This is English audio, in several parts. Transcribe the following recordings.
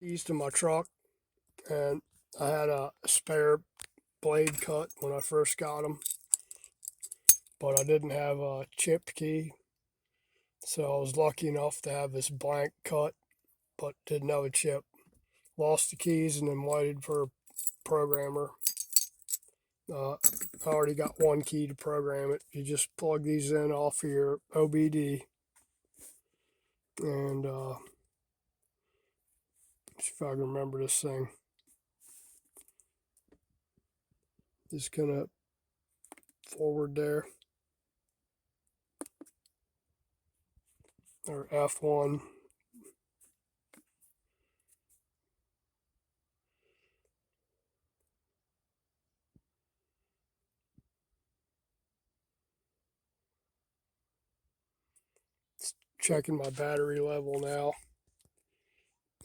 Keys to my truck, and I had a spare blade cut when I first got them, but I didn't have a chip key, so I was lucky enough to have this blank cut, but didn't have a chip. Lost the keys and then waited for a programmer. I already got one key to program it. You just plug these in off of your OBD, and see if I can remember this thing. Just gonna forward there, or F1. Checking my battery level now,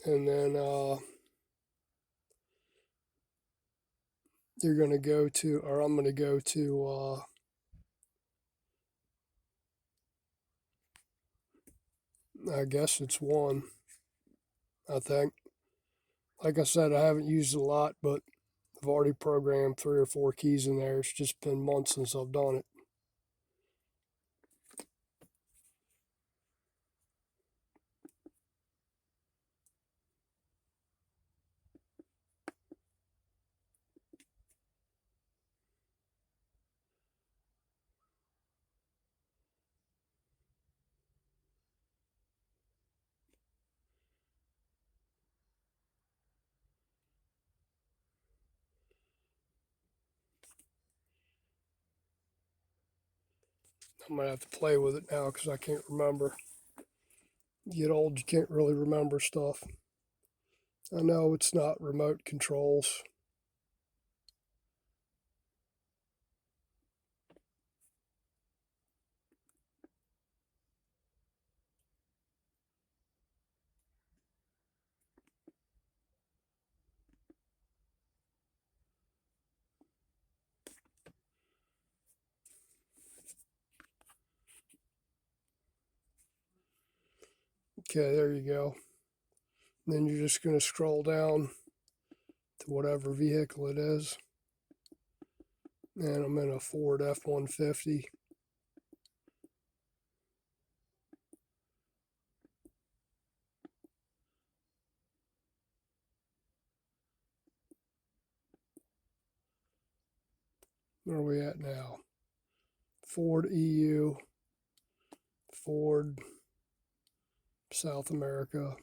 and then you're gonna go to, or I'm gonna go to I guess it's 1, I think. Like I said, I haven't used it a lot, but I've already programmed 3 or 4 keys in there. It's just been months since I've done it. I'm gonna have to play with it now because I can't remember. You get old, you can't really remember stuff. I know it's not remote controls. Okay, there you go. And then you're just gonna scroll down to whatever vehicle it is. And I'm in a Ford F-150. Where are we at now? Ford EU, Ford South America,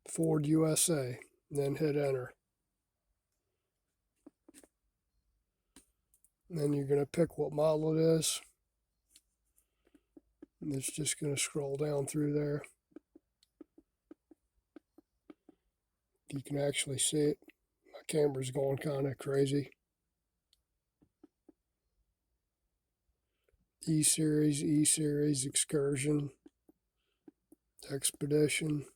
Ford USA, and then hit enter. And then you're going to pick what model it is. And it's just going to scroll down through there. You can actually see it. My camera's going kind of crazy. E-Series, E-Series, Excursion, Expedition.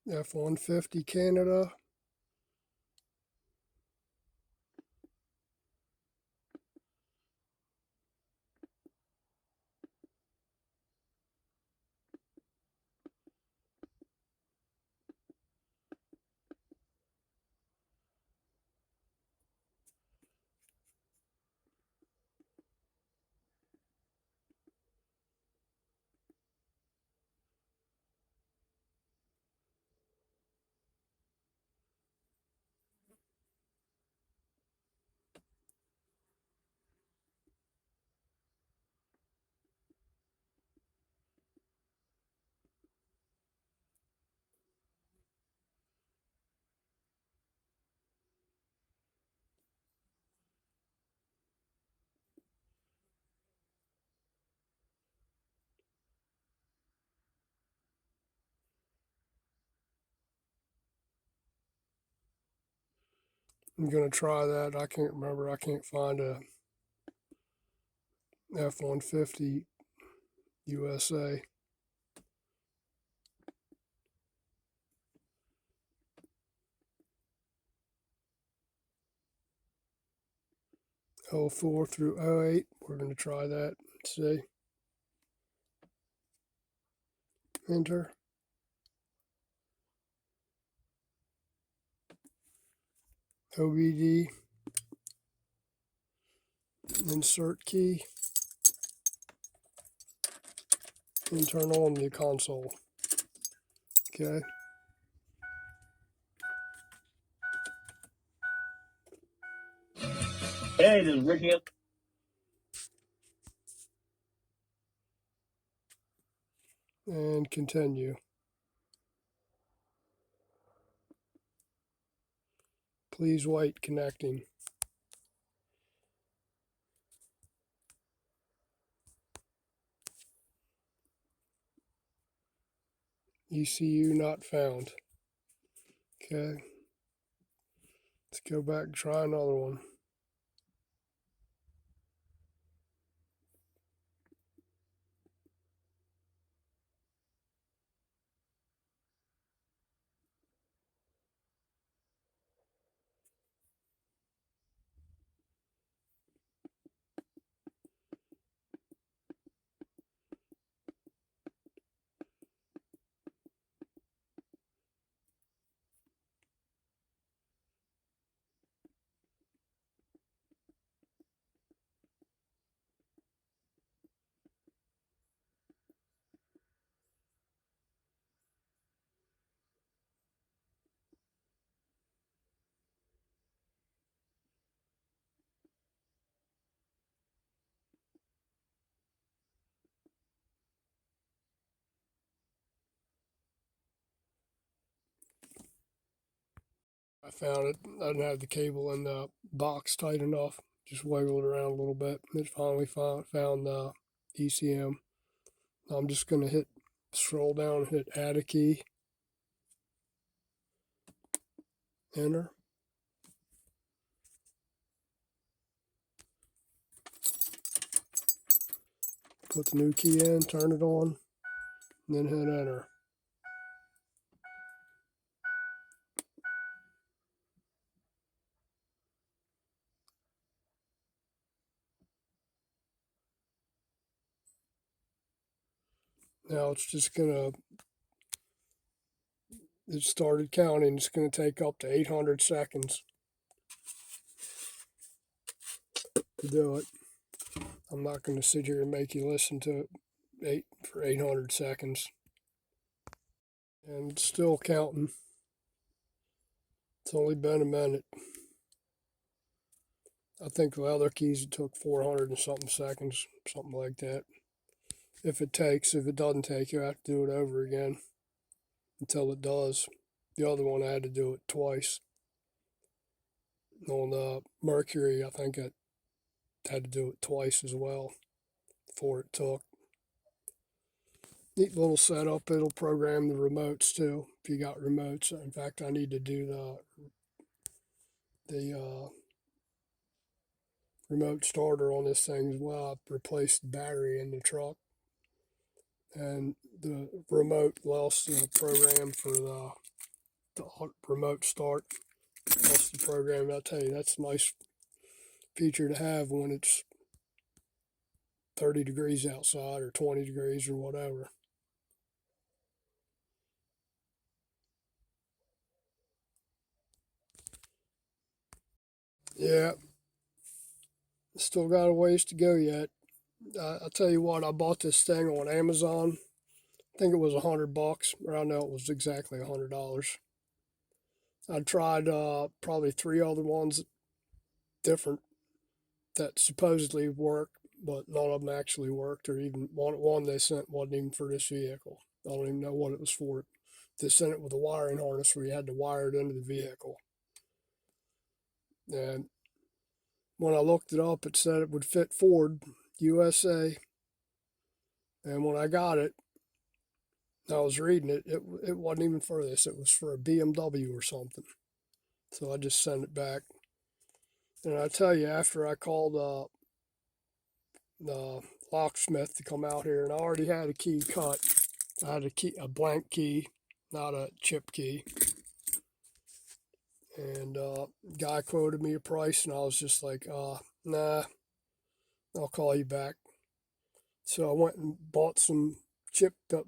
F-150 Canada. I'm going to try that. I can't remember. I can't find a F-150 USA. '04 through '08. We're going to try that. Let's see. Enter. OBD. Insert key. Internal on the console. Okay. Hey, this is Ricky. And continue. Please wait, connecting. ECU not found. Okay. Let's go back and try another one. I found it. I didn't have the cable in the box tight enough. Just wiggled around a little bit. It finally found the ECM. I'm just going to scroll down and hit add a key. Enter. Put the new key in, turn it on, and then hit enter. Now it's just going to, it started counting. It's going to take up to 800 seconds to do it. I'm not going to sit here and make you listen to it for 800 seconds. And it's still counting. It's only been a minute. I think the other keys it took 400 and something seconds, something like that. If it doesn't take, you have to do it over again until it does. The other one I had to do it twice. On the Mercury, I think I had to do it twice as well before it took. Neat little setup. It'll program the remotes too, if you got remotes. In fact, I need to do the remote starter on this thing as well. I've replaced the battery in the truck. And the remote lost the program for the remote start. Lost the program. I'll tell you, that's a nice feature to have when it's 30 degrees outside or 20 degrees or whatever. Yeah, still got a ways to go yet. I'll tell you what, I bought this thing on Amazon. I think it was $100, or I know it was exactly $100. I tried probably 3 other ones different that supposedly work, but none of them actually worked, or even one they sent wasn't even for this vehicle. I don't even know what it was for. They sent it with a wiring harness where you had to wire it into the vehicle. And when I looked it up, it said it would fit Ford, USA. And when I got it, I was reading it, it wasn't even for this. It was for a BMW or something. So I just sent it back. And I tell you, after I called the locksmith to come out here, and I already had a key cut. I had a blank key, not a chip key. And guy quoted me a price, and I was just like, nah, I'll call you back. So I went and bought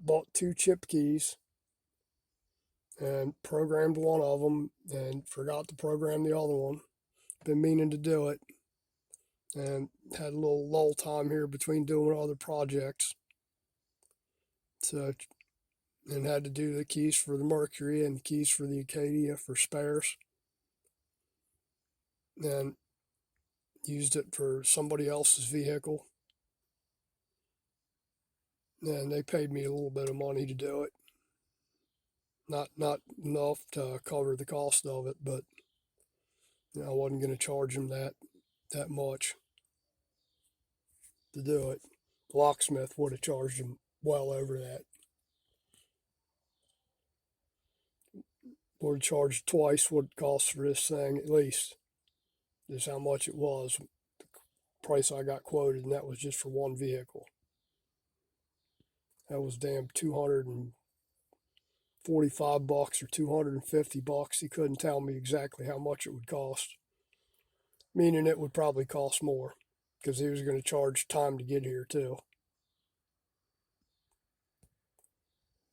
bought 2 chip keys, and programmed one of them, and forgot to program the other one. Been meaning to do it, and had a little lull time here between doing other projects. So, and had to do the keys for the Mercury and the keys for the Acadia for spares. And used it for somebody else's vehicle. And they paid me a little bit of money to do it. Not enough to cover the cost of it, but I wasn't going to charge them that much to do it. The locksmith would have charged them well over that. Would have charged twice what it cost for this thing at least. Just how much it was. The price I got quoted, and that was just for one vehicle. That was damn $245 or $250. He couldn't tell me exactly how much it would cost. Meaning it would probably cost more, because he was going to charge time to get here too.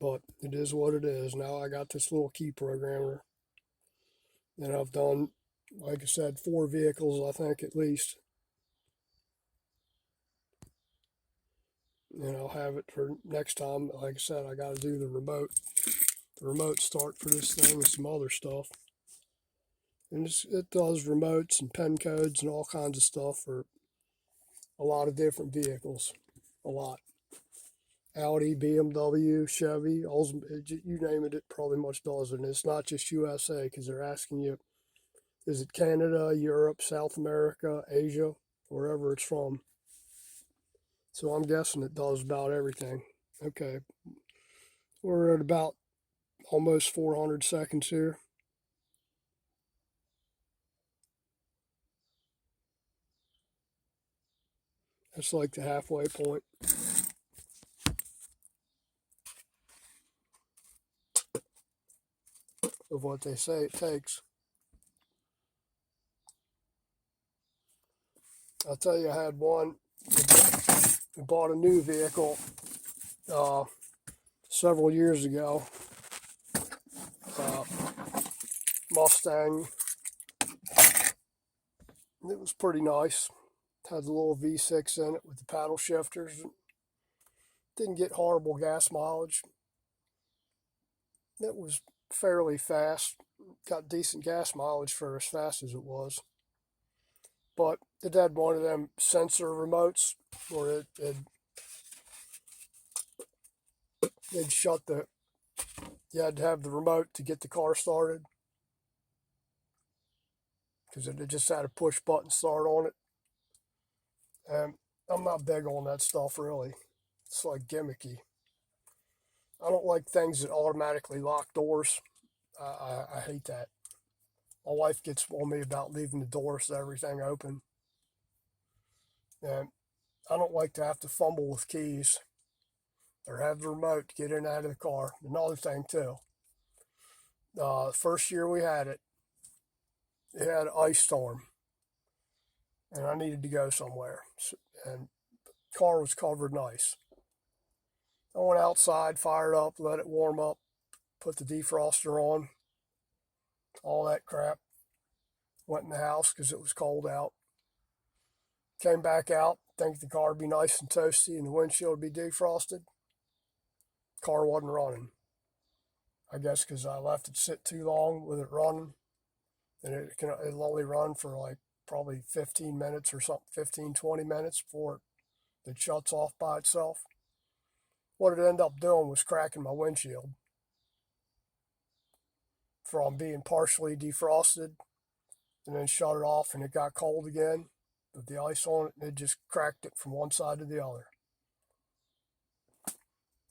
But it is what it is. Now I got this little key programmer, and I've done, like I said, 4 vehicles, I think, at least. And I'll have it for next time. Like I said, I got to do the remote start for this thing and some other stuff. And it does remotes and pen codes and all kinds of stuff for a lot of different vehicles. A lot. Audi, BMW, Chevy, you name it, it probably much does. And it's not just USA, because they're asking you, is it Canada, Europe, South America, Asia, wherever it's from. So I'm guessing it does about everything. Okay. We're at about almost 400 seconds here. That's like the halfway point of what they say it takes. I'll tell you, I had one. We bought a new vehicle several years ago. Mustang. It was pretty nice. Had the little V6 in it with the paddle shifters. Didn't get horrible gas mileage. It was fairly fast. Got decent gas mileage for as fast as it was. But it had one of them sensor remotes where it'd shut the... You had to have the remote to get the car started, because it just had a push button start on it. And I'm not big on that stuff, really. It's like gimmicky. I don't like things that automatically lock doors. I hate that. My wife gets on me about leaving the doors to everything open. And I don't like to have to fumble with keys or have the remote to get in and out of the car. Another thing, too. First year we had it, it had an ice storm. And I needed to go somewhere. And the car was covered in ice. I went outside, fired up, let it warm up, put the defroster on, all that crap. Went in the house because it was cold out. Came back out, think the car would be nice and toasty and the windshield would be defrosted. Car wasn't running. I guess because I left it sit too long with it running. And it'll only run for like probably 15 minutes or something, 15, 20 minutes before it shuts off by itself. What it ended up doing was cracking my windshield from being partially defrosted, and then shut it off and it got cold again with the ice on it, and it just cracked it from one side to the other.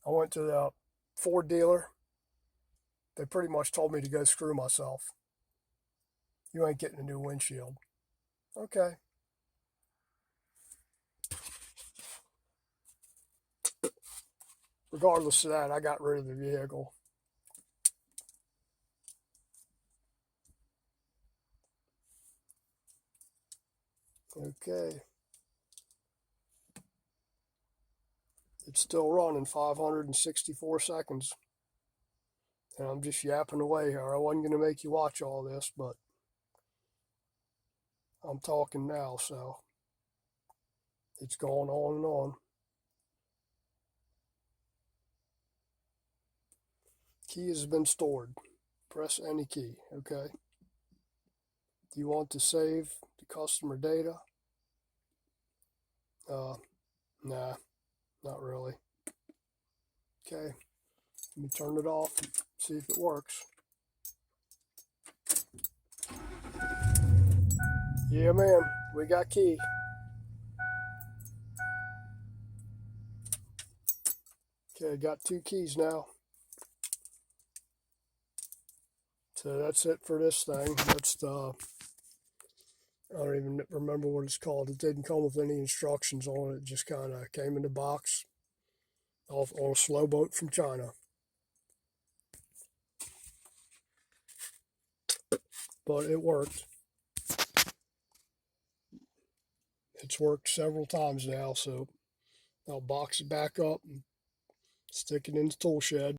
I went to the Ford dealer. They pretty much told me to go screw myself. You ain't getting a new windshield. Okay. Regardless of that, I got rid of the vehicle. Okay. It's still running 564 seconds. And I'm just yapping away here. I wasn't going to make you watch all this, but I'm talking now, so it's going on and on. Key has been stored. Press any key, okay? Do you want to save the customer data? Nah, not really. Okay, let me turn it off and see if it works. Yeah, man, we got key. Okay, got 2 keys now. So that's it for this thing. That's the, I don't even remember what it's called. It didn't come with any instructions on it. It just kind of came in the box off on a slow boat from China. But it worked. It's worked several times now, so I'll box it back up and stick it in the tool shed.